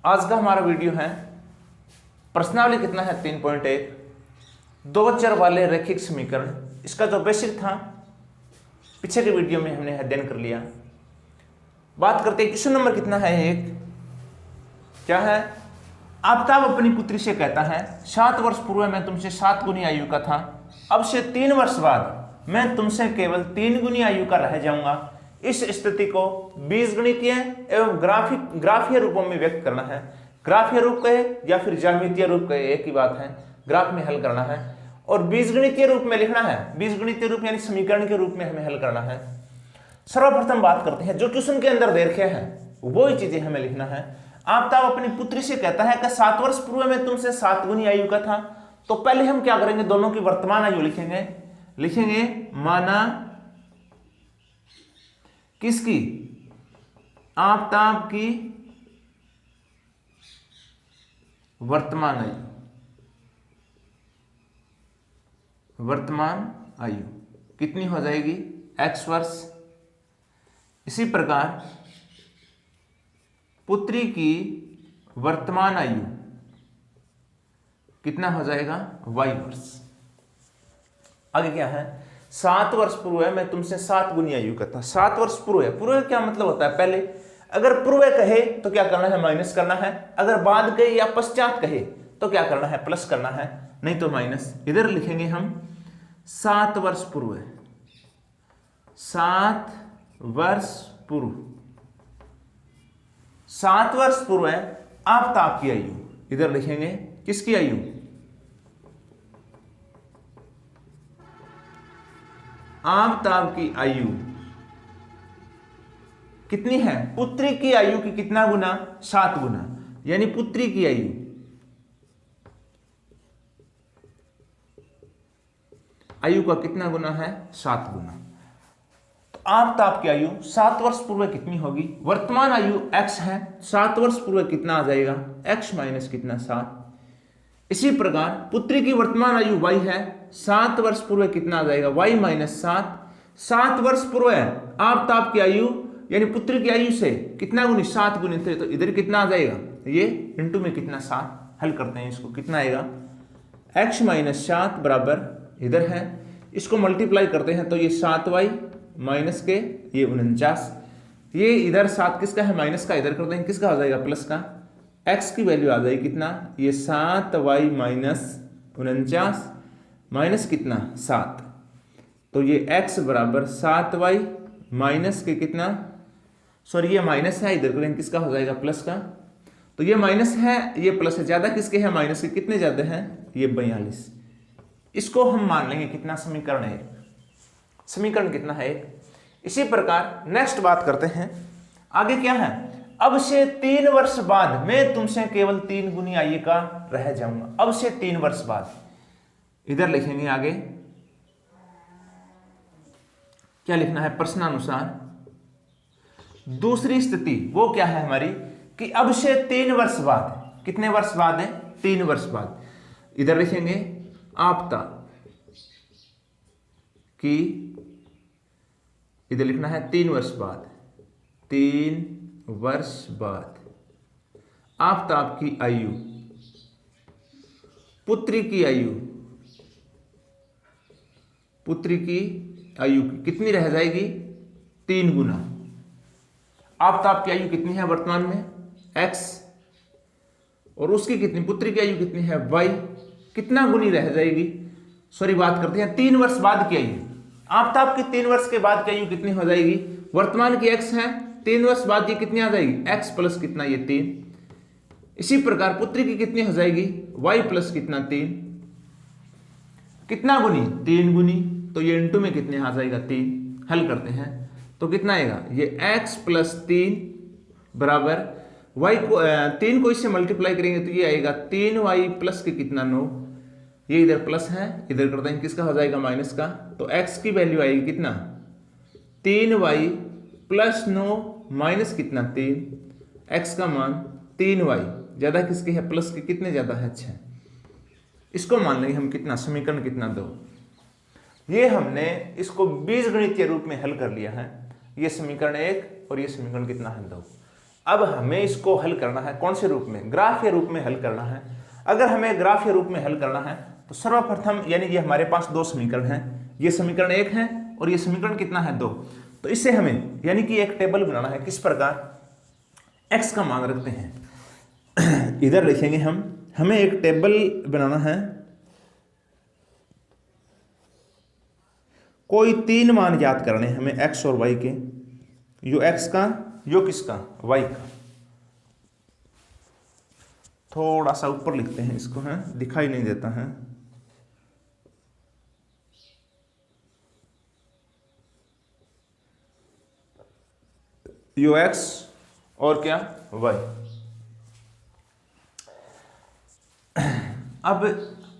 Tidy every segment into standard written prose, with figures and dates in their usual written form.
आज का हमारा वीडियो है प्रश्नावली कितना है 3.1 दो चर वाले रैखिक समीकरण। इसका जो बेसिक था पीछे के वीडियो में हमने अध्ययन कर लिया। बात करते हैं क्वेश्चन नंबर कितना है एक, क्या है? आफताब अपनी पुत्री से कहता है 7 वर्ष पूर्व मैं तुमसे 7 गुनी आयु का था, अब से 3 वर्ष बाद मैं तुमसे केवल 3 गुनी आयु का रह जाऊंगा। इस स्थिति को बीजगणितीय एवं ग्राफीय रूपों में व्यक्त करना है। ग्राफीय रूप कहे या फिर ज्यामितीय रूप कहे एक ही बात है, ग्राफ में हल करना है और बीजगणितीय रूप में लिखना है। बीजगणितीय रूप यानी समीकरण के रूप में हमें हल करना है। सर्वप्रथम बात करते हैं जो क्वेश्चन के अंदर दे रखे हैं वही चीजें हमें लिखना है। आफताब अपनी पुत्री से कहता है कि 7 वर्ष पूर्व में तुमसे 7 गुनी आयु का था, तो पहले हम क्या करेंगे, दोनों की वर्तमान आयु लिखेंगे माना किसकी? आफताब की वर्तमान आयु कितनी हो जाएगी? x वर्ष। इसी प्रकार पुत्री की वर्तमान आयु कितना हो जाएगा? y वर्ष। आगे क्या है? 7 वर्ष पूर्व मैं तुमसे 7 गुनी आयु का था। 7 वर्ष पूर्व, पूर्व क्या मतलब होता है? पहले। अगर पूर्व कहे तो क्या करना है? माइनस करना है। अगर बाद कहे या पश्चात कहे तो क्या करना है? प्लस करना है, नहीं तो माइनस। इधर लिखेंगे हम 7 वर्ष पूर्व, 7 वर्ष पूर्व। 7 वर्ष पूर्व आफताब की आयु, इधर लिखेंगे किसकी आयु? आफताब की आयु कितनी है? पुत्री की आयु की कितना गुना? 7 गुना। यानी पुत्री की आयु का कितना गुना है? 7 गुना। तो आफताब की आयु 7 वर्ष पूर्व कितनी होगी? वर्तमान आयु x है, 7 वर्ष पूर्व कितना आ जाएगा? x माइनस कितना? 7। इसी प्रकार पुत्री की वर्तमान आयु y है, 7 वर्ष पूर्व कितना आ जाएगा? y minus 7। 7 वर्ष पूर्व आफताब की आयु यानी पुत्री की आयु से कितना गुनी? 7 गुनी थे, तो इधर कितना आ जाएगा? ये इंटू में कितना? 7। हल करते हैं इसको, कितना आएगा? x माइनस 7 बराबर इधर है, इसको मल्टीप्लाई करते हैं तो ये 7y माइनस के ये 49। ये इधर 7 किसका है? माइनस का। इधर करते हैं किसका हो जाएगा? प्लस का। x की वैल्यू आ जाएगी कितना? ये 7y माइनस 49 माइनस कितना? 7। तो ये x बराबर 7y माइनस के कितना? सॉरी ये माइनस है, इधर करेंगे किसका हो जाएगा? प्लस का। तो ये माइनस है, ये प्लस है, ज्यादा किसके है? माइनस के। कितने ज्यादा है? ये 42। इसको हम मान लेंगे कितना? समीकरण है। समीकरण कितना है? इसी प्रकार नेक्स्ट बात करते हैं, आगे क्या है? अब से 3 वर्ष बाद मैं तुमसे केवल 3 गुनी आयु का रह जाऊंगा। अब से 3 वर्ष बाद, इधर लिखेंगे आगे क्या लिखना है? प्रश्नानुसार दूसरी स्थिति वो क्या है हमारी कि अब से 3 वर्ष बाद, कितने वर्ष बाद है? 3 वर्ष बाद। इधर लिखेंगे आफताब की, इधर लिखना है 3 वर्ष बाद। 3 वर्ष बाद आफताब की आयु, पुत्री की आयु कितनी रह जाएगी? 3 गुना। आफताब की आयु कितनी है वर्तमान में? x, और उसकी कितनी? पुत्री की आयु कितनी है? y। कितना गुनी रह जाएगी? सॉरी बात करते हैं 3 वर्ष बाद की आयु। आफताब की 3 वर्ष के बाद की आयु कितनी हो जाएगी? वर्तमान की x है, 3 वर्ष बाद ये कितनी आ जाएगी? x प्लस कितना? ये 3। इसी प्रकार पुत्री की कितनी हो जाएगी? y प्लस कितना? 3। कितना गुनी? 3 गुनी। तो ये इंटू में कितने आ जाएगा? 3। हल करते हैं तो कितना आएगा? ये x प्लस 3 बराबर y को 3 को इससे मल्टीप्लाई करेंगे तो ये आएगा 3y प्लस के कितना? 9। ये इधर प्लस है, इधर करते हैं किसका हो जाएगा? माइनस का। तो x की वैल्यू आएगी कितना? 3y प्लस 9 माइनस कितना? 3। x का मान 3y, ज्यादा किसके है? प्लस के। कितने ज्यादा है? 6। इसको मान लेंगे हम कितना? समीकरण कितना? 2। ये हमने इसको बीजगणितीय रूप में हल कर लिया है। ये समीकरण 1 और ये समीकरण कितना है? 2। अब हमें इसको हल करना है कौन से रूप में, ग्राफ के रूप में हल करना है। अगर हमें ग्राफ के रूप में हल करना है तो सर्वप्रथम यानी ये हमारे पास दो समीकरण हैं, ये समीकरण 1 है और ये समीकरण कितना है 2। तो इससे हमें यानी कि एक टेबल बनाना है, किस प्रकार, x का मान रखते हैं इधर लिखेंगे हमें एक टेबल बनाना है, कोई 3 मान ज्ञात करने हैं हमें x और y के, यो x का यो किसका, y का। थोड़ा सा ऊपर लिखते हैं इसको, है दिखाई नहीं देता है। यो x और क्या, y। अब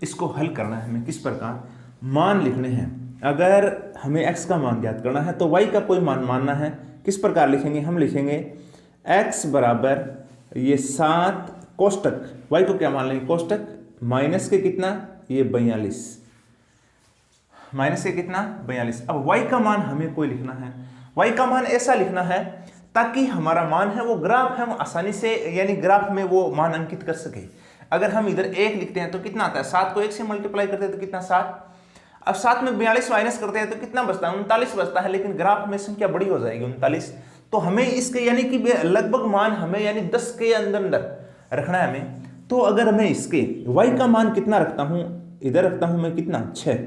इसको हल करना है हमें, किस प्रकार, मान लिखने हैं। अगर हमें x का मान ज्ञात करना है तो y का कोई मान मानना है। किस प्रकार लिखेंगे, हम लिखेंगे x बराबर ये 7 कोष्टक, y को क्या मान लेंगे, कोष्टक माइनस के कितना, ये 42, माइनस के कितना 42। अब y का मान हमें कोई लिखना है, y का मान ऐसा लिखना है ताकि हमारा मान है वो ग्राफ है, हम आसानी से यानी ग्राफ में वो मान अंकित कर सके। अगर हम इधर 1 लिखते हैं तो कितना आता है, 7 को 1 से मल्टीप्लाई करते हैं तो कितना 7। अब 7 में 42 माइनस करते हैं तो कितना बचता है, 39 बचता है, लेकिन ग्राफ में संख्या बड़ी हो जाएगी 39। तो हमें इसके यानी कि लगभग मान हमें यानी 10 के अंदर अंदर रखना है हमें। तो अगर मैं इसके y का मान कितना रखता हूं, इधर रखता हूं मैं कितना 6,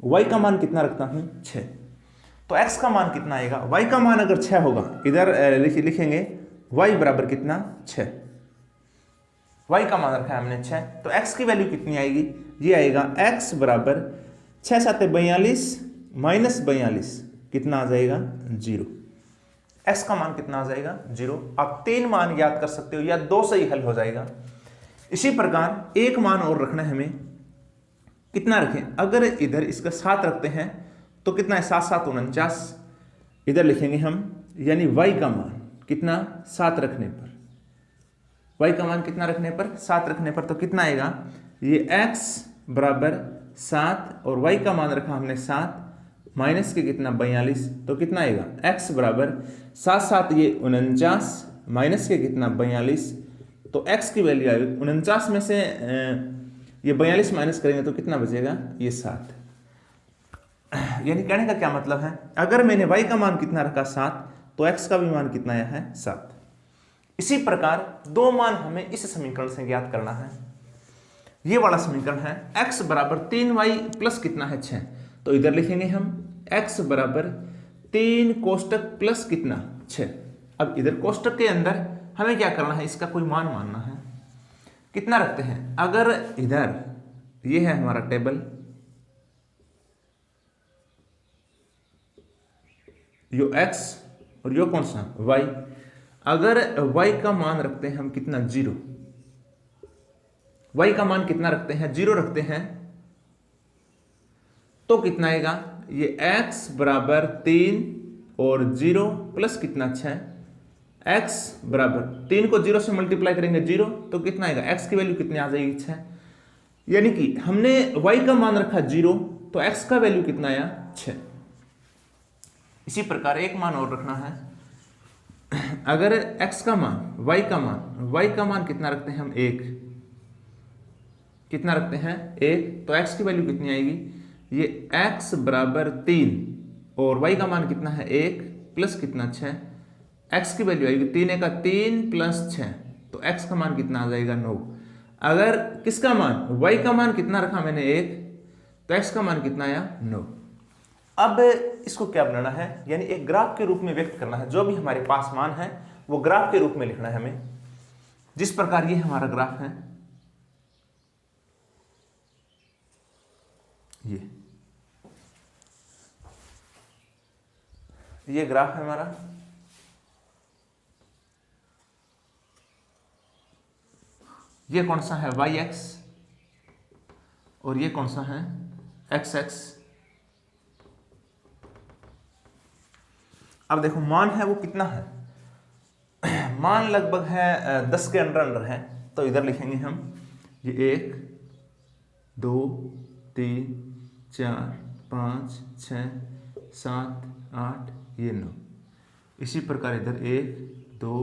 y का मान कितना रखता हूं 6, तो x का मान कितना आएगा, y का मान अगर 6 होगा, इधर लिखेंगे y बराबर कितना 6, y का मान रखा है हमने 6, तो x की वैल्यू कितनी आएगी, ये आएगा x बराबर 6 7 42 माइनस 42 कितना आ जाएगा 0। x का मान कितना आ जाएगा 0। आप 3 मान याद कर सकते हो या 2 से ही हल हो जाएगा। इसी प्रकार एक मान और रखना है हमें, कितना रखें, अगर इधर इसका 7 रखते हैं तो कितना है 7 7 49, इधर लिखेंगे हम यानी y का मान कितना 7 रखने पर, y का मान कितना रखने पर 7 रखने पर, तो कितना आएगा, ये x बराबर 7 और y का मान रखा हमने 7 माइनस के कितना 42, तो कितना आएगा x बराबर 7 7 ये 49 माइनस के कितना 42, तो x की वैल्यू आएगी 49 में से ये 42 माइनस करेंगे तो कितना बचेगा, ये 7। यानी कहने का क्या मतलब है, अगर मैंने y का मान कितना रखा 7 तो x का भी मान कितना आया है 7। इसी प्रकार 2 मान हमें इस समीकरण से ज्ञात करना है। ये वाला समीकरण है x बराबर 3y प्लस कितना है 6, तो इधर लिखेंगे हम x बराबर 3 कोष्टक प्लस कितना 6। अब इधर कोष्टक के अंदर हमें क्या करना है, इसका कोई मान मानना है, कितना रखते हैं, अगर इधर ये है हमारा टेबल, यो x और यो कौन सा y, अगर y का मान रखते हैं हम कितना 0, y का मान कितना रखते हैं 0 रखते हैं, तो कितना आएगा, ये x बराबर 3 और 0 प्लस कितना 6, x बराबर 3 को 0 से मल्टीप्लाई करेंगे 0, तो कितना आएगा, x की वैल्यू कितनी आ जाएगी 6। यानी कि हमने y का मान रखा 0 तो x का वैल्यू कितना आया 6। इसी प्रकार एक मान और रखना है, अगर x का मान y का मान कितना रखते हैं हम 1, कितना रखते हैं 1, तो x की वैल्यू कितनी आएगी, ये x बराबर 3 और y का मान कितना है 1 प्लस कितना 6, x की वैल्यू आएगी 3 का 3 प्लस 6, तो x का मान कितना आ जाएगा 9। अगर किसका मान, y का मान कितना रखा मैंने 1, तो x का मान कितना आया 9। अब इसको क्या बनाना है, यानी एक ग्राफ के रूप में व्यक्त करना है, जो भी हमारे पास मान है वो ग्राफ के रूप में लिखना है हमें। जिस प्रकार ये हमारा ग्राफ है, ये ग्राफ है हमारा, ये कौन सा है yx और ये कौन सा है xx। अब देखो मान है वो कितना है, मान लगभग है 10 के अंदर है, तो इधर लिखेंगे हम ये 1 2 3 4 5 6 7 8 ये 9। इसी प्रकार इधर 1 2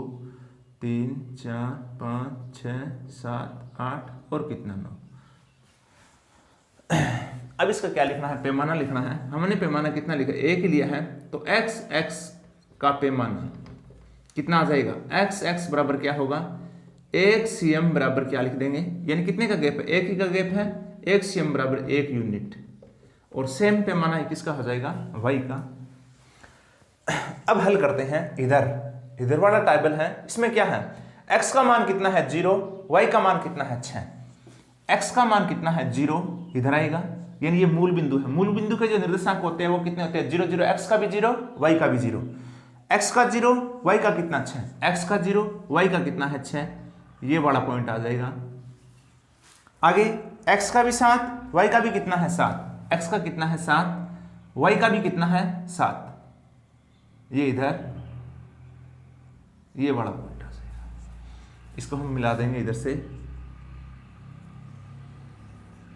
3 4 5 6 7 8 और कितना 9। अब इसका क्या लिखना है, पैमाना लिखना है। हमने पैमाना कितना लिखा, एक ही लिया है, तो x का पैमाना कितना आ जाएगा, x बराबर क्या होगा, 1 cm बराबर क्या लिख देंगे, यानी कितने का गैप है, एक ही का गैप है, 1 cm बराबर 1 यूनिट, और सेम पैमाना है किसका हो जाएगा, y का। अब हल करते हैं, इधर वाला टेबल है, इसमें क्या है, x का मान कितना है 0, y का मान कितना है 6। x का मान कितना है 0, इधर आएगा, यानी ये मूल बिंदु है। मूल बिंदु के जो निर्देशांक होते हैं वो कितने होते हैं, 0 0, x का भी 0, y का भी 0, x का 0, y का कितना 6, x का 0, y का कितना है 6, ये वाला पॉइंट आ जाएगा। आगे x का भी 7, y का भी कितना है 7, x का कितना है 7, y का भी कितना है 7, ये इधर ये वाला पॉइंट आ जाएगा। इसको हम मिला देंगे इधर से,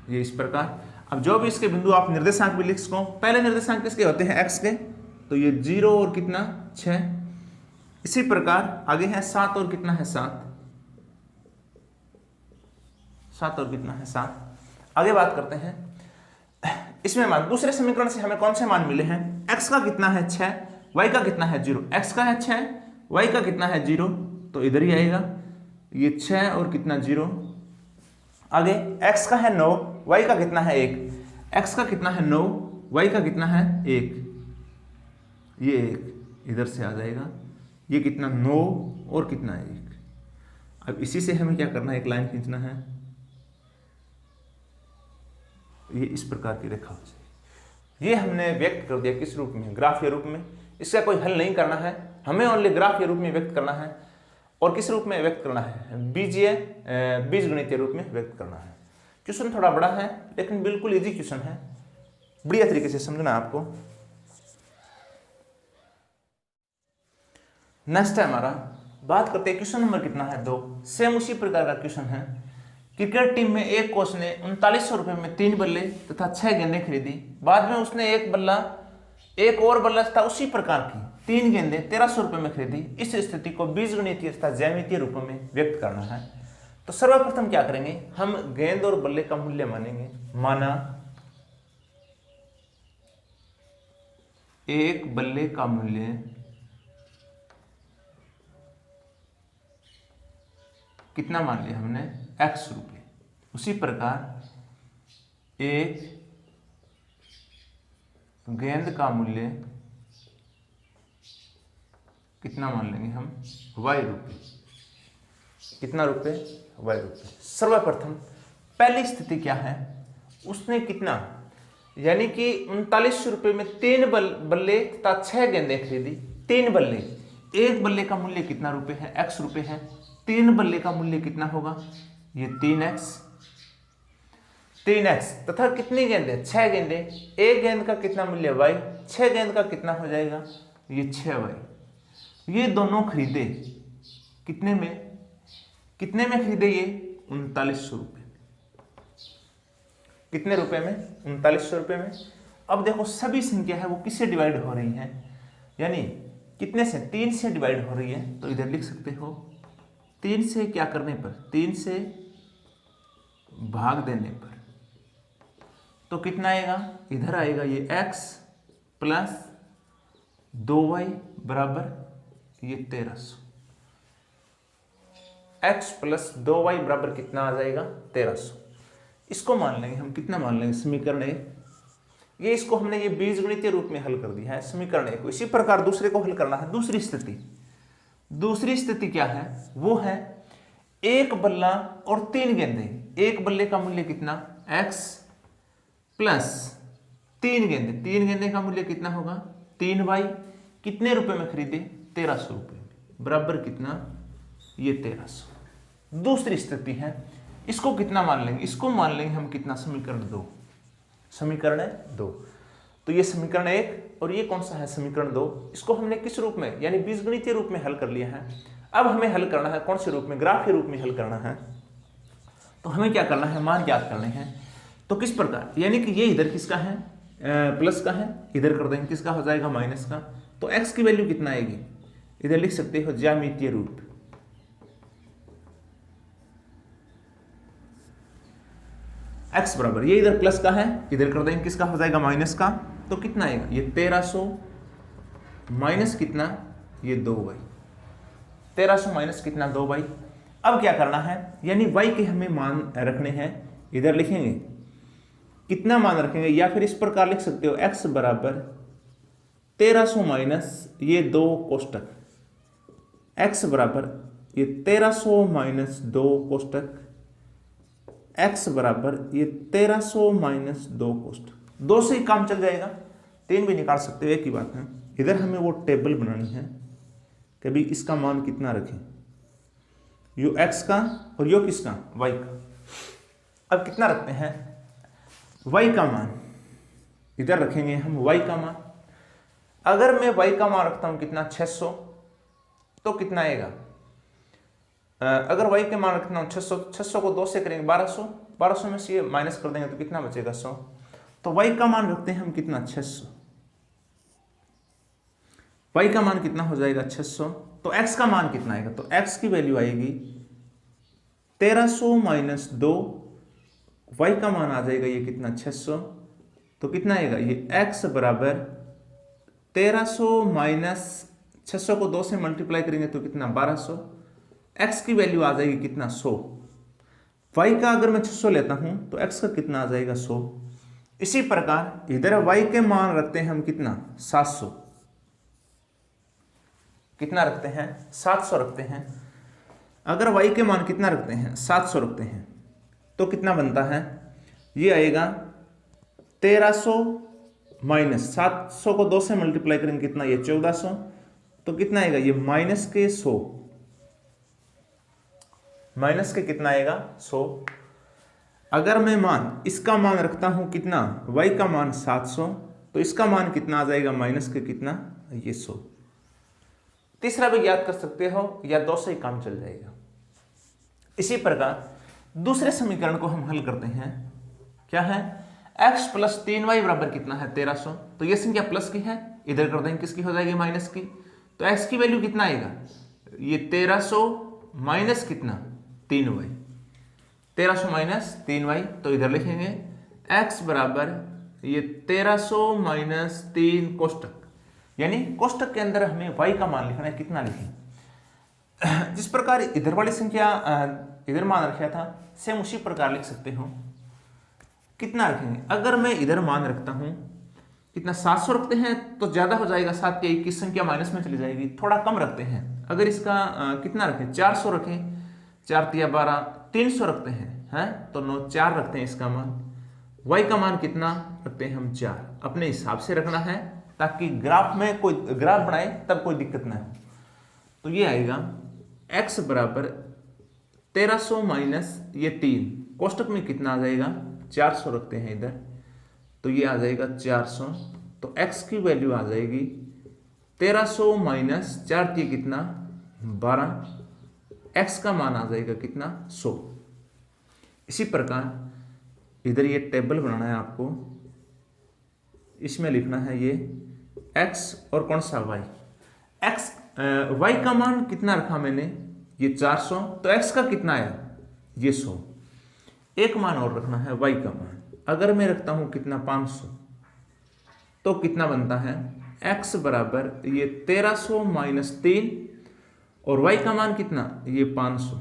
ये इस प्रकार। अब जो भी इसके बिंदु आप निर्देशांक भी लिख सको, पहले निर्देशांक किसके होते हैं, x के, तो ये 0 और कितना 6। इसी प्रकार आगे है 7 और कितना है 7, 7 और कितना है 7। आगे बात करते हैं इसमें मान, दूसरे समीकरण से हमें कौन से मान मिले हैं, x का कितना है 6, y का कितना है 0, x का है 6, y का कितना है 0, तो इधर ही आएगा, ये 6 और कितना 0। आगे x का है 9, y का कितना है 1, x का कितना है 9, y का कितना है 1, ये 1 इधर से आ जाएगा, ये कितना 9 और कितना 1। अब इसी से हमें क्या करना है, एक लाइन खींचना है, ये इस प्रकार की रेखा हो जाएगी। ये हमने व्यक्त कर दिया किस रूप में, ग्राफ के रूप में। इसका कोई हल नहीं करना है, हमें ओनली ग्राफ के रूप में व्यक्त करना है। और किस रूप में व्यक्त करना है, बीजगणितीय रूप में व्यक्त करना है। क्वेश्चन थोड़ा बड़ा है लेकिन बिल्कुल इजी क्वेश्चन है, बढ़िया तरीके से समझना है आपको। नेक्स्ट है हमारा, बात करते हैं क्वेश्चन नंबर कितना है 2। सेम उसी प्रकार का क्वेश्चन है। क्रिकेट टीम में एक कोच ने 3900 रुपये में 3 बल्ले तथा 6 गेंदें खरीदी। बाद में उसने एक और बल्ला तथा उसी प्रकार की 3 गेंदें 1300 रुपये में खरीदी। इस स्थिति को बीजगणितीय तथा ज्यामितीय रूपों में व्यक्त करना है। तो सर्वप्रथम क्या करेंगे, हम गेंद और बल्ले का मूल्य मानेंगे। माना एक बल्ले का मूल्य कितना मान लिया हमने, x रुपये। उसी प्रकार एक गेंद का मूल्य कितना मान लेंगे हम, y रुपये। कितना रुपये, y रुपये। सर्वप्रथम पहली स्थिति क्या है, उसने कितना, यानी कि 3900 रुपये में 3 बल्ले तथा 6 गेंदें खरीदी। 3 बल्ले, एक बल्ले का मूल्य कितना रुपये है, x रुपये है। 3 बल्ले का मूल्य कितना होगा, ये 3x तथा कितनी गेंदें, 6 गेंदें। एक गेंद का कितना मूल्य y, 6 गेंद का कितना हो जाएगा, ये 6y। ये दोनों खरीदे कितने में खरीदे, ये 3900 रुपये। कितने रुपए में, 3900 रुपये में। अब देखो सभी संख्या है वो किससे डिवाइड हो रही है, यानी कितने से, 3 से डिवाइड हो रही है। तो इधर लिख सकते हो 3 से क्या करने पर, 3 से भाग देने पर, तो कितना आएगा, इधर आएगा ये x प्लस 2y बराबर ये 1300। x प्लस 2y बराबर कितना आ जाएगा, 1300। इसको मान लेंगे हम, कितना मान लेंगे, समीकरण 1। ये इसको हमने ये बीजगणितीय रूप में हल कर दिया है समीकरण 1 को। इसी प्रकार दूसरे को हल करना है। दूसरी स्थिति क्या है, वो है एक बल्ला और 3 गेंदें। एक बल्ले का मूल्य कितना, x प्लस 3 गेंदें का मूल्य कितना होगा, 3y। कितने रुपए में खरीदे, 1300 रुपये में, बराबर कितना, ये 1300। दूसरी स्थिति है, इसको कितना मान लेंगे, इसको मान लेंगे हम कितना, समीकरण 2। तो ये समीकरण 1 और ये कौन सा है, समीकरण 2। इसको हमने किस रूप में, यानी बीजगणितीय रूप में हल कर लिया है। अब हमें हल करना है कौन से रूप में, ग्राफ के रूप में हल करना है। तो हमें क्या करना है, मान ज्ञात करने हैं। तो किस प्रकार, यानी कि ये इधर किसका है, प्लस का है, इधर कर देंगे किसका हो जाएगा, माइनस का। तो x की वैल्यू कितना आएगी, इधर लिख सकते हो ज्यामितीय रूप। x बराबर, ये इधर प्लस का है, इधर कर देंगे किसका हो जाएगा माइनस का, तो कितना आएगा ये 1300 माइनस कितना ये 2y, 1300 माइनस कितना 2y। अब क्या करना है, यानी y के हमें मान रखने हैं, इधर लिखेंगे कितना मान रखेंगे, या फिर इस प्रकार लिख सकते हो x बराबर 1300 माइनस ये 2 कोष्टक, x बराबर ये 1300 माइनस 2 कोष्टक, x बराबर ये 1300 माइनस 2 कोष्टक। 2 से ही काम चल जाएगा, 3 भी निकाल सकते हो, एक ही बात है। इधर हमें वो टेबल बनानी है कि भाई इसका मान कितना रखें, यो x का और यो किसका y का। अब कितना रखते हैं, y का मान इधर रखेंगे हम, y का मान। अगर मैं y का मान रखता हूं कितना 600, तो कितना आएगा, अगर y के मान रखता हूं 600, 600 को 2 से करेंगे 1200, 1200 में से ये माइनस कर देंगे तो कितना बचेगा 100। तो y का मान रखते हैं हम कितना 600, y का मान कितना हो जाएगा 600। तो x का मान कितना आएगा, तो x की वैल्यू आएगी 1300 माइनस 2, y का मान आ जाएगा ये कितना 600, तो कितना आएगा ये x बराबर 1300 माइनस 600 को 2 से मल्टीप्लाई करेंगे तो कितना 1200, x की वैल्यू आ जाएगी कितना 100। y का अगर मैं 600 लेता हूं तो x का कितना आ जाएगा 100। इसी प्रकार इधर y के मान रखते हैं हम कितना 700, कितना रखते हैं 700 रखते हैं। अगर y के मान कितना रखते हैं 700 रखते हैं तो कितना बनता है, ये आएगा 1300 माइनस 700 को 2 से मल्टीप्लाई करेंगे कितना ये 1400, तो कितना आएगा ये माइनस के 100, माइनस के कितना आएगा 100। अगर मैं मान इसका मान रखता हूं कितना y का मान 700, तो इसका मान कितना आ जाएगा माइनस के कितना ये 100। तीसरा भी याद कर सकते हो, या 2 से ही काम चल जाएगा। इसी प्रकार दूसरे समीकरण को हम हल करते हैं, क्या है x प्लस 3y बराबर कितना है 1300, तो ये संख्या प्लस की है, इधर कर देंगे किसकी हो जाएगी माइनस की, तो x की वैल्यू कितना आएगा ये 1300 माइनस कितना 3y, 1300 माइनस 3y, तो इधर लिखेंगे x बराबर ये 1300 माइनस 3 कोष्टक, यानी कोष्टक के अंदर हमें y का मान लिखना है, कितना लिखें। जिस प्रकार इधर वाली संख्या इधर मान रखा था, सेम उसी प्रकार लिख सकते हो। कितना रखेंगे, अगर मैं इधर मान रखता हूं कितना 700 रखते हैं तो ज्यादा हो जाएगा, 7 के 21 संख्या माइनस में चली जाएगी, थोड़ा कम रखते हैं। अगर इसका कितना रखें 400 रखें, 4 तिया 12, 300 रखते हैं तो 9 4 रखते हैं इसका मान। y का मान कितना रखते हैं हम 4, अपने हिसाब से रखना है ताकि ग्राफ में कोई ग्राफ बनाए तब कोई दिक्कत ना हो। तो ये आएगा x बराबर 1300 माइनस ये 3, कोष्टक में कितना आ जाएगा 400 रखते हैं इधर, तो ये आ जाएगा 400, तो x की वैल्यू आ जाएगी 1300 माइनस 4 थी कितना 12, x का मान आ जाएगा कितना 100। इसी प्रकार इधर ये टेबल बनाना है आपको, इसमें लिखना है ये x और कौन सा y, y का मान कितना रखा मैंने ये 400, तो x का कितना आया ये 100। एक मान और रखना है y का मान, अगर मैं रखता हूं कितना 500, तो कितना बनता है x बराबर ये 1300 माइनस 3 और y का मान कितना ये 500,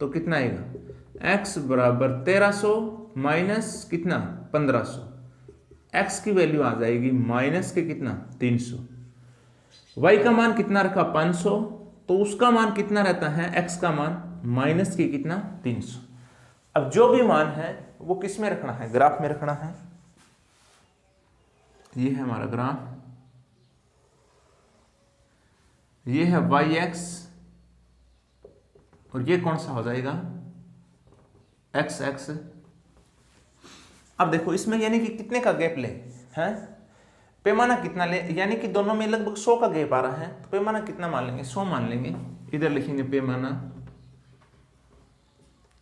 तो कितना आएगा x बराबर 1300 माइनस कितना 1500, x की वैल्यू आ जाएगी माइनस के कितना 300। y का मान कितना रखा 500, तो उसका मान कितना रहता है x का मान माइनस के कितना 300। अब जो भी मान है वो किस में रखना है, ग्राफ में रखना है। ये है हमारा ग्राफ, ये है yx और ये कौन सा हो जाएगा xx। अब देखो इसमें यानी कि कितने का गैप ले हैं, पैमाना कितना ले, यानी कि दोनों में लगभग 100 का गैप आ रहा है, तो पैमाना कितना मान लेंगे 100 मान लेंगे। इधर लिखेंगे पैमाना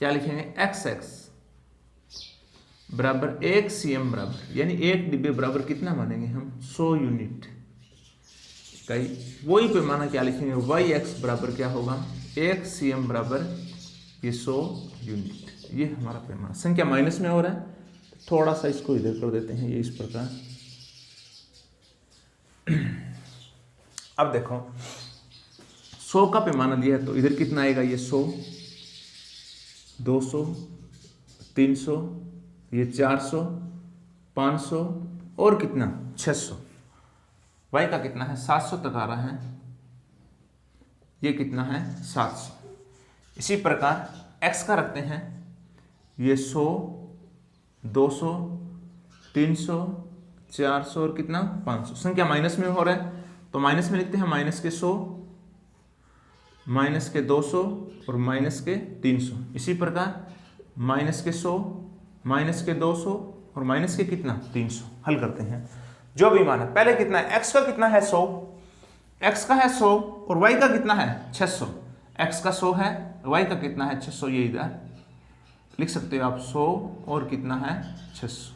क्या लिखेंगे xx बराबर 1 cm बराबर, यानी 1 डिब्बे बराबर कितना मानेंगे हम 100 यूनिट। इकाई। वही पैमाना क्या लिखेंगे, वाई एक्स बराबर क्या होगा, 1 cm बराबर ये 100 यूनिट। ये हमारा पैमाना, संख्या माइनस में हो रहा है, थोड़ा सा इसको इधर कर देते हैं, ये इस प्रकार। अब देखो 100 का पैमाना लिया है तो इधर कितना आएगा, ये 100, 200, 300, ये 400, 500 और कितना 600। y का कितना है 700 तक आ रहा है, ये कितना है 700। इसी प्रकार x का रखते हैं, ये 100, 200, 300, 400 और कितना 500। संख्या माइनस में हो रहा है तो माइनस में लिखते हैं माइनस के 100, माइनस के 200 और माइनस के 300। इसी प्रकार माइनस के 100, माइनस के 200 और माइनस के कितना 300। हल करते हैं, जो भी मान है। पहले कितना है, x का कितना है 100, x का है 100 और y का कितना है 600। x का 100 है, y का कितना है 600, ये इधर लिख सकते हो आप 100 और कितना है 600।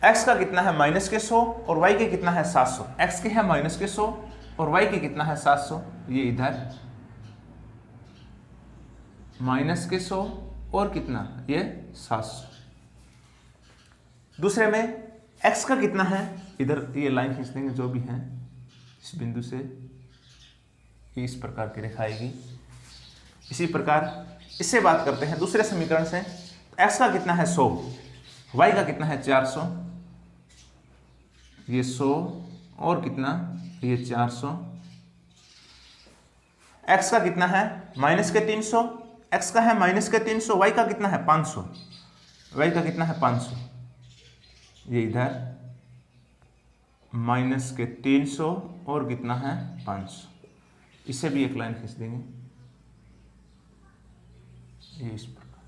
x का कितना है माइनस के 100 और y के कितना है 700। x के है माइनस के 100 और y के कितना है 700, ये इधर माइनस के 100 और कितना ये 700। दूसरे में x का कितना है, इधर ये लाइन खींच देंगे जो भी है, इस बिंदु से ये इस प्रकार की रेखा आएगी। इसी प्रकार इससे बात करते हैं दूसरे समीकरण से, x का कितना है 100, y का कितना है 400, ये 100 और कितना ये 400। x का कितना है माइनस के 300, x का है माइनस के 300, y का कितना है 500, y का कितना है 500, ये इधर माइनस के 300 और कितना है 500। इसे भी एक लाइन खींच देंगे, ये इस प्रकार।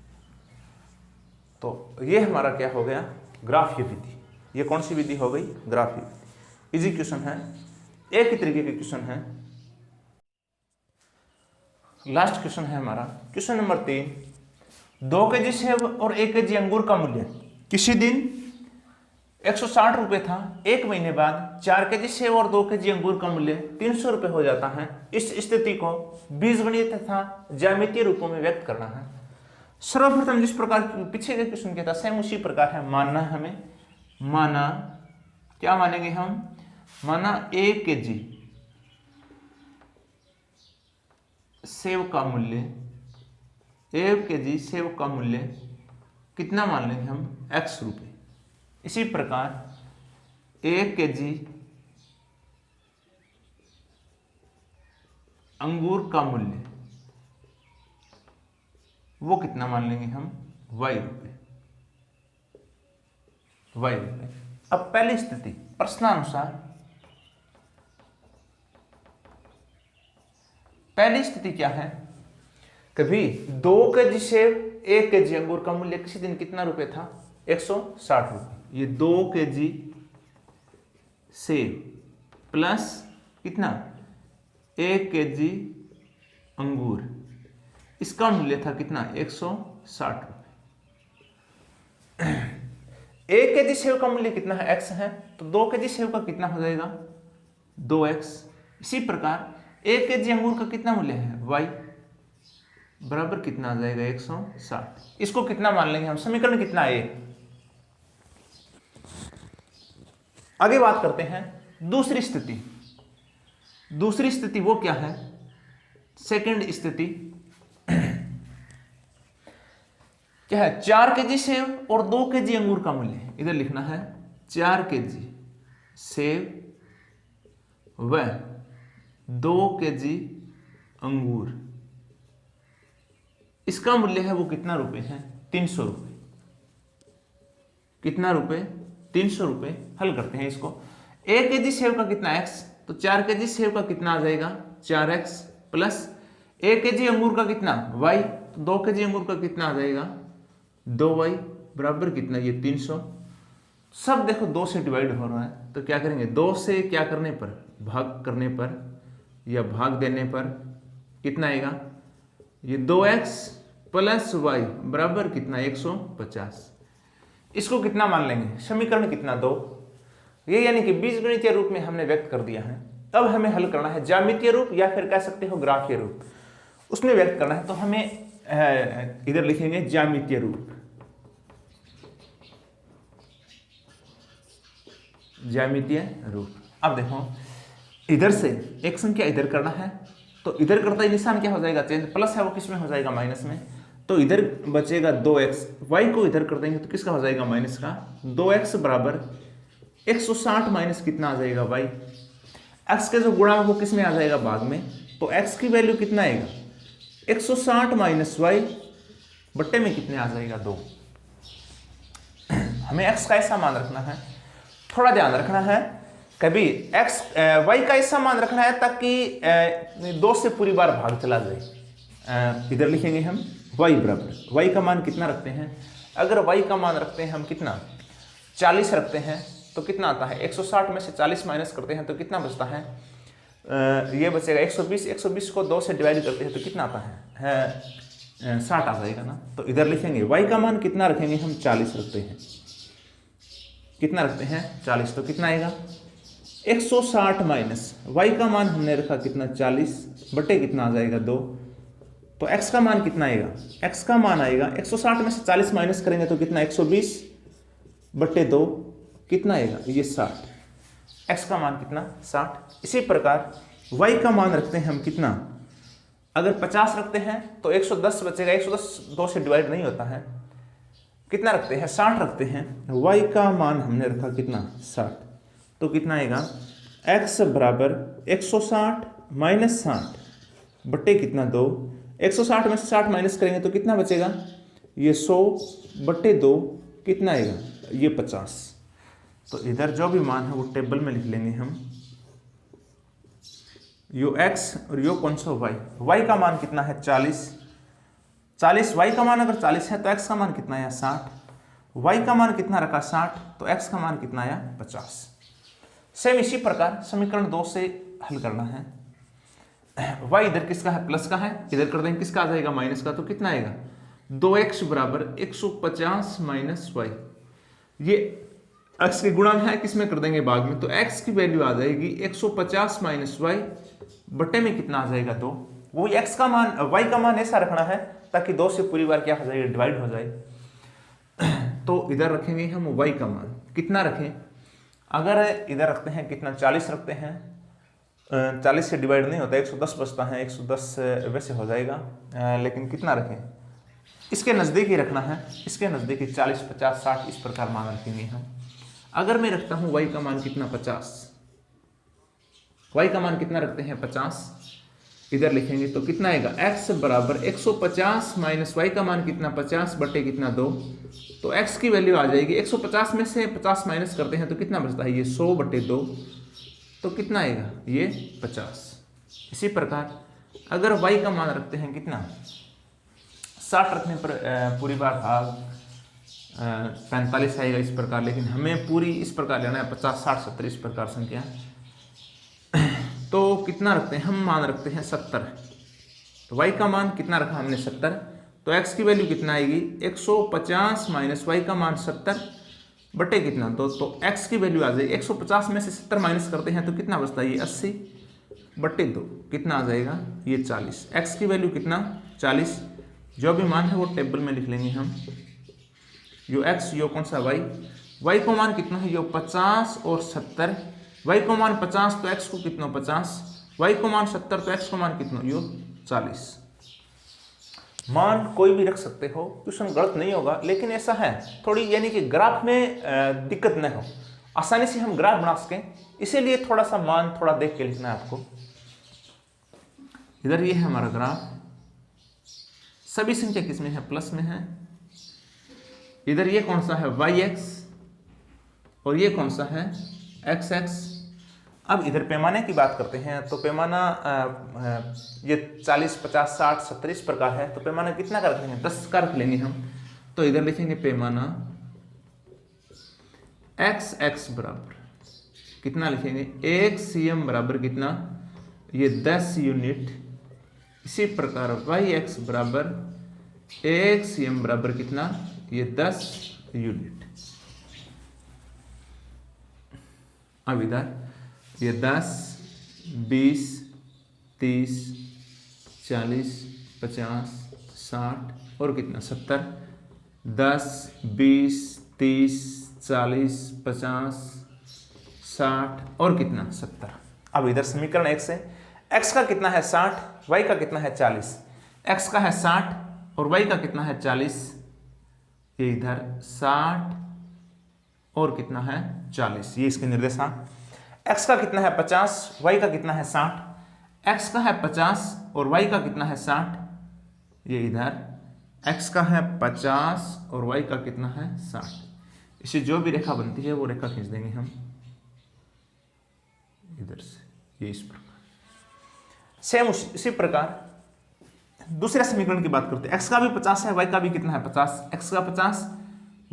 तो ये हमारा क्या हो गया, ग्राफीय विधि। ये कौन सी विधि हो गई, ग्राफीय विधि। इजी क्वेश्चन है, एक ही तरीके के क्वेश्चन है। लास्ट क्वेश्चन है हमारा क्वेश्चन नंबर 3। 2 kg सेब और 1 kg अंगूर का मूल्य किसी दिन 160 रुपये था, एक महीने बाद 4 kg सेब और 2 kg अंगूर का मूल्य 300 रुपये हो जाता है। इस स्थिति को बीजगणित तथा ज्यामितीय रूपों में व्यक्त करना है। सर्वप्रथम जिस प्रकार पीछे के क्वेश्चन किया था सेम उसी प्रकार है, मानना है हमें। माना क्या मानेंगे हम, माना 1 kg सेब का मूल्य, 1 kg सेब का मूल्य कितना मान लेंगे हम, x रुपये। इसी प्रकार 1 kg अंगूर का मूल्य वो कितना मान लेंगे हम, y रुपये, y रुपये। अब पहली स्थिति प्रश्नानुसार, पहली स्थिति क्या है, कभी 2 kg सेब 1 kg अंगूर का मूल्य किसी दिन कितना रुपए था, 160 रुपये। ये 2 kg सेब प्लस कितना 1 kg अंगूर, इसका मूल्य था कितना 160 रुपये। 1 kg सेब का मूल्य कितना है, x है, तो 2 kg सेब का कितना हो जाएगा 2x। इसी प्रकार 1 kg अंगूर का कितना मूल्य है y, बराबर कितना आ जाएगा 160। इसको कितना मान लेंगे हम, समीकरण कितना है। आगे बात करते हैं दूसरी स्थिति। दूसरी स्थिति वो क्या है, सेकंड स्थिति क्या है, 4 kg सेब और 2 kg अंगूर का मूल्य, इधर लिखना है 4 kg सेब व 2 kg अंगूर, इसका मूल्य है वो कितना रुपए है, 300 रुपये। कितना रुपए, 300 रुपये। हल करते हैं इसको। 1 kg सेब का कितना x, तो 4 kg सेब का कितना आ जाएगा 4x प्लस 1 kg अंगूर का कितना y, तो 2 kg अंगूर का कितना आ जाएगा 2y बराबर कितना ये 300। सब देखो 2 से डिवाइड हो रहा है, तो क्या करेंगे 2 से क्या करने पर, भाग करने पर या भाग देने पर कितना आएगा, ये 2x प्लस y बराबर कितना 150। इसको कितना मान लेंगे, समीकरण कितना 2। ये यानी कि बीजगणितीय रूप में हमने व्यक्त कर दिया है। अब हमें हल करना है ज्यामितीय रूप या फिर कह सकते हो ग्राफीय रूप, उसमें व्यक्त करना है। तो हमें इधर लिखेंगे ज्यामितीय रूप, ज्यामितीय रूप। अब देखो इधर से एक संख्या इधर करना है, तो इधर करता ही निशान क्या हो जाएगा चेंज, प्लस है वो किस में हो जाएगा माइनस में, तो इधर बचेगा 2x, y को इधर कर देंगे तो किसका हो जाएगा माइनस का, 2x बराबर 160 माइनस कितना आ जाएगा y, x के जो गुणा है वो किस में आ जाएगा भाग में, तो x की वैल्यू कितना आएगा 160 माइनस y बट्टे में कितने आ जाएगा 2। हमें x का ऐसा मान रखना है, थोड़ा ध्यान रखना है, कभी y का ऐसा मान रखना है ताकि 2 से पूरी बार भाग चला जाए। इधर लिखेंगे हम y बराबर, y का मान कितना रखते हैं, अगर y का मान रखते हैं हम कितना 40 रखते हैं तो कितना आता है, 160 में से 40 माइनस करते हैं तो कितना बचता है, ये बचेगा 120, 120 को 2 से डिवाइड करते हैं तो कितना आता है 60 आ जाएगा ना। तो इधर लिखेंगे y का मान कितना रखेंगे हम 40 रखते हैं, कितना रखते हैं 40, तो कितना आएगा 160 माइनस y का मान हमने रखा कितना 40 बटे कितना आ जाएगा 2, तो x का मान कितना आएगा, x का मान आएगा 160 में से 40 माइनस करेंगे तो कितना 120 बटे 2 कितना आएगा ये 60, x का मान कितना 60। इसी प्रकार y का मान रखते हैं हम कितना, अगर 50 रखते हैं तो 110 बचेगा, 110 2 से डिवाइड नहीं होता है, कितना रखते हैं 60 रखते हैं, y का मान हमने रखा कितना 60, तो कितना आएगा x बराबर 160 माइनस 60 बटे कितना 2, 160 में से 60 माइनस करेंगे तो कितना बचेगा ये 100 बटे 2 कितना आएगा ये 50। तो इधर जो भी मान है वो टेबल में लिख लेंगे हम, यो x और यो कौन सा y का मान कितना है 40, y का मान अगर 40 है तो x का मान कितना आया 60, y का मान कितना रखा 60 तो x का मान कितना आया 50। सेम इसी प्रकार समीकरण 2 से हल करना है, y इधर किसका है प्लस का है, इधर कर देंगे किसका आ जाएगा माइनस का, तो कितना आएगा 2x बराबर 150 माइनस y, ये x के गुणा में है किसमें कर देंगे भाग में, तो x की वैल्यू आ जाएगी 150 माइनस y बटे में कितना आ जाएगा 2, वो x का मान y का मान ऐसा रखना है ताकि 2 से पूरी बार क्या हो जाएगा डिवाइड हो जाए। तो इधर रखेंगे हम y का मान कितना रखें, अगर इधर रखते हैं कितना 40 रखते हैं, 40 से डिवाइड नहीं होता 110 बचता है, 110 वैसे हो जाएगा, लेकिन कितना रखें इसके नज़दीक ही रखना है, इसके नज़दीक ही 40 50 60 इस प्रकार मान रखेंगे हम। अगर मैं रखता हूँ y का मान कितना 50, y का मान कितना रखते हैं 50, इधर लिखेंगे तो कितना आएगा x बराबर 150 माइनस y का मान कितना 50 बटे कितना 2, तो x की वैल्यू आ जाएगी 150 में से 50 माइनस करते हैं तो कितना बचता है ये 100 बटे 2, तो कितना आएगा ये 50। इसी प्रकार अगर y का मान रखते हैं कितना 60 रखने पर पूरी बार भाग 45 आएगा इस प्रकार, लेकिन हमें पूरी इस प्रकार लेना है 50 60 70 इस प्रकार संख्या, तो कितना रखते हैं हम मान रखते हैं 70, तो y का मान कितना रखा हमने 70, तो x की वैल्यू कितना आएगी 150 माइनस y का मान 70 बटे कितना 2, तो x की वैल्यू आ जाएगी 150 में से 70 माइनस करते हैं तो कितना बचता है ये 80 बटे 2 कितना आ जाएगा ये 40, x की वैल्यू कितना 40, जो भी मान है वो टेबल में लिख लेंगे हम, यो x यो कौन सा y को मान कितना है यो 50 और 70, y को मान 50 तो x को कितना 50, y को मान 70 तो x को मान कितना यो 40। मान कोई भी रख सकते हो, क्वेश्चन गलत नहीं होगा, लेकिन ऐसा है थोड़ी यानी कि ग्राफ में दिक्कत न हो, आसानी से हम ग्राफ बना सकें, इसीलिए थोड़ा सा मान थोड़ा देख के लिखना है आपको। इधर ये है हमारा ग्राफ, सभी संख्या किसमें है प्लस में है, इधर ये कौन सा है yx और ये कौन सा है xx। अब इधर पैमाने की बात करते हैं, तो पैमाना ये 40 50 60 70 इस प्रकार है, तो पैमाना कितना का रख लेंगे 10 का रख लेंगे हम, तो इधर लिखेंगे पैमाना xx बराबर कितना लिखेंगे 1 cm बराबर कितना ये 10 यूनिट, इसी प्रकार yx बराबर 1 cm बराबर कितना ये 10 यूनिट। अब इधर ये 10 20, 30, 40, 50, 60 और कितना 70। 10, 20, 30, 40, 50, 60 और कितना 70। अब इधर समीकरण x है, x का कितना है 60, y का कितना है 40। x का है 60 और y का कितना है 40। ये इधर 60 और कितना है 40, ये इसके निर्देशांक। x का कितना है 50, y का कितना है 60। x का है 50 और y का कितना है 60। ये इधर x का है 50 और y का कितना है 60। इसे जो भी रेखा बनती है वो रेखा खींच देंगे हम इधर से, ये इस प्रकार। सेम इसी प्रकार दूसरे समीकरण की बात करते हैं। x का भी 50 है, y का भी कितना है 50। x का 50,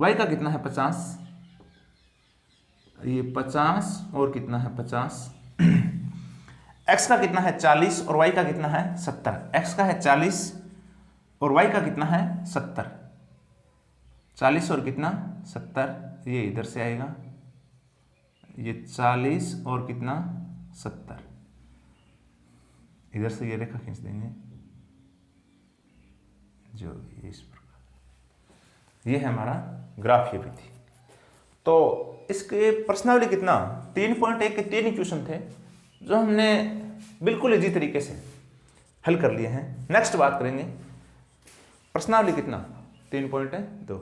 y का कितना है 50। ये 50 और कितना है 50। x का कितना है 40 और y का कितना है 70। x का है 40 और y का कितना है 70। 40 और कितना 70, ये इधर से आएगा। ये 40 और कितना 70, इधर से ये रेखा खींच देंगे जो इस प्रकार। ये है हमारा ग्राफ, ये भी थी। तो इसके प्रश्नावली कितना 3.1 के 3 इक्वेशन थे जो हमने बिल्कुल इजी तरीके से हल कर लिए हैं। नेक्स्ट बात करेंगे प्रश्नावली कितना 3.2।